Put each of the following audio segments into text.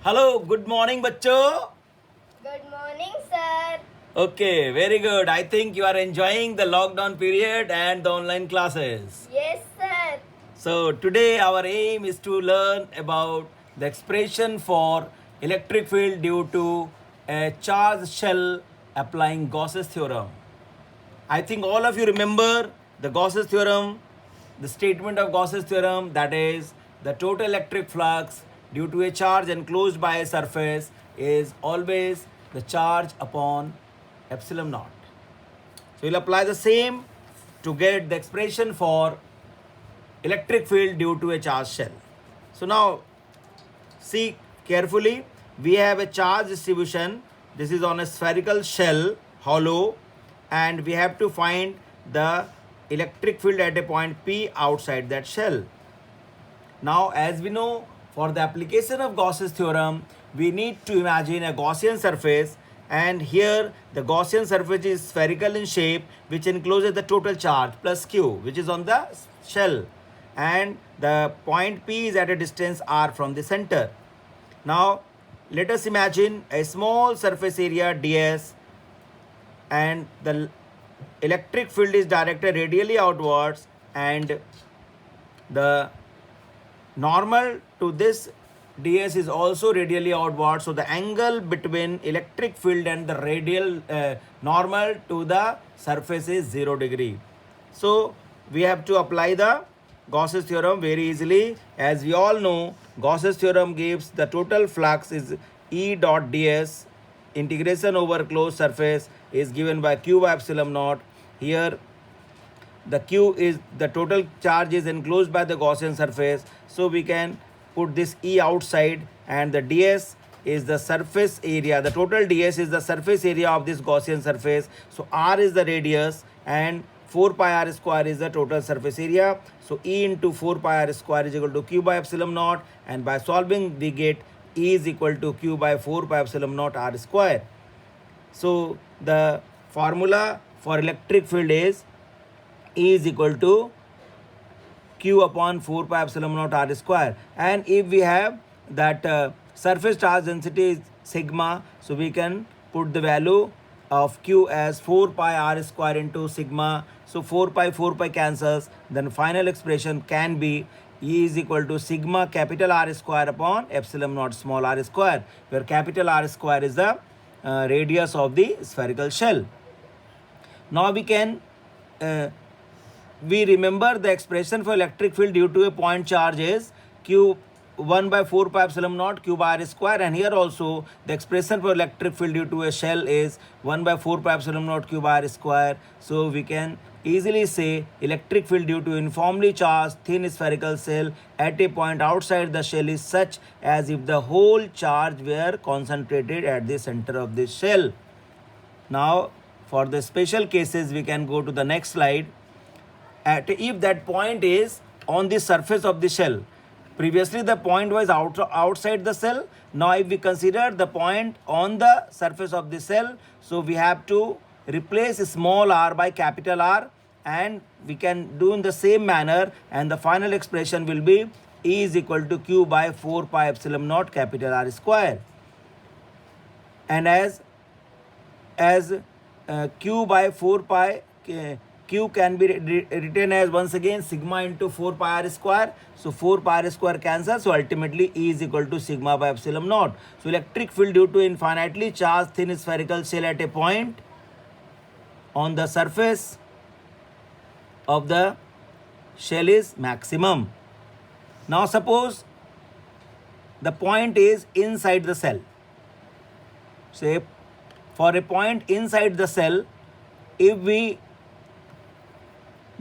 Hello, good morning, bachcho. Good morning, sir. Okay, very good. I think you are enjoying the lockdown period and the online classes. Yes, sir. So, today our aim is to learn about the expression for electric field due to a charged shell applying Gauss's theorem. I think all of you remember the Gauss's theorem, the statement of Gauss's theorem, that is the total electric flux due to a charge enclosed by a surface is always the charge upon epsilon naught. So we'll apply the same to get the expression for electric field due to a charged shell. So now see carefully, we have a charge distribution. This is on a spherical shell, hollow, and we have to find the electric field at a point P outside that shell. Now, as we know, for the application of Gauss's theorem, we need to imagine a Gaussian surface, and here the Gaussian surface is spherical in shape, which encloses the total charge plus Q, which is on the shell, and the point P is at a distance r from the center. Now, let us imagine a small surface area ds, and the electric field is directed radially outwards, and the normal to this ds is also radially outward, so the angle between electric field and the radial normal to the surface is 0 degree. So we have to apply the Gauss's theorem very easily. As we all know, Gauss's theorem gives the total flux is E dot ds, integration over closed surface is given by q by epsilon naught. Here the q is the total charge is enclosed by the Gaussian surface, so we can put this E outside, and the ds is the surface area. The total ds is the surface area of this Gaussian surface. So r is the radius and 4 pi r square is the total surface area. So E into 4 pi r square is equal to q by epsilon naught, and by solving we get E is equal to q by 4 pi epsilon naught r square. So the formula for electric field is E is equal to q upon 4 pi epsilon naught r square. And if we have that surface charge density is sigma, so we can put the value of q as 4 pi r square into sigma. So 4 pi cancels. Then final expression can be E is equal to sigma capital R square upon epsilon naught small r square, where capital R square is the radius of the spherical shell. Now we can we remember the expression for electric field due to a point charge is q 1 by 4 pi epsilon naught q by r square, and here also the expression for electric field due to a shell is 1 by 4 pi epsilon naught q by r square. So we can easily say electric field due to uniformly charged thin spherical shell at a point outside the shell is such as if the whole charge were concentrated at the center of the shell. Now for the special cases we can go to the next slide. If that point is on the surface of the shell, previously the point was outside the cell. Now if we consider the point on the surface of the cell, so we have to replace small r by capital R, and we can do in the same manner, and the final expression will be E is equal to q by 4 pi epsilon naught capital R square. And as q by 4 pi q can be written as once again sigma into 4 pi r square. So 4 pi r square cancels, so ultimately E is equal to sigma by epsilon naught. So electric field due to infinitely charged thin spherical shell at a point on the surface of the shell is maximum. Now suppose the point is inside the cell. Say for a point inside the cell, if we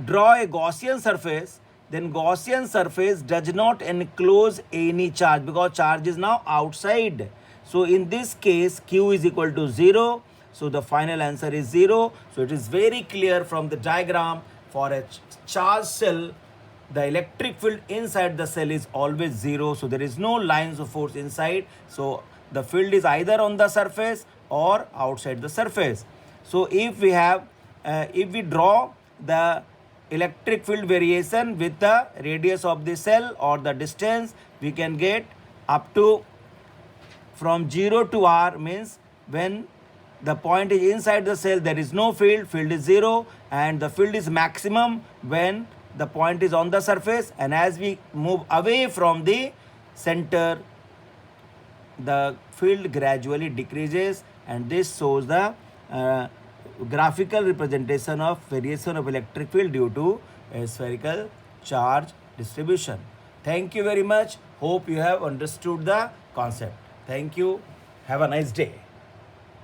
draw a Gaussian surface, then Gaussian surface does not enclose any charge because charge is now outside. So in this case q is equal to 0. So the final answer is 0. So it is very clear from the diagram, for a charged cell the electric field inside the cell is always 0. So there is no lines of force inside. So the field is either on the surface or outside the surface. So if we have if we draw the electric field variation with the radius of the cell or the distance, we can get up to from 0 to R means when the point is inside the cell, there is no field, field is 0, and the field is maximum when the point is on the surface, and as we move away from the center, the field gradually decreases, and this shows the graphical representation of variation of electric field due to a spherical charge distribution. Thank you very much. Hope you have understood the concept. Thank you. Have a nice day.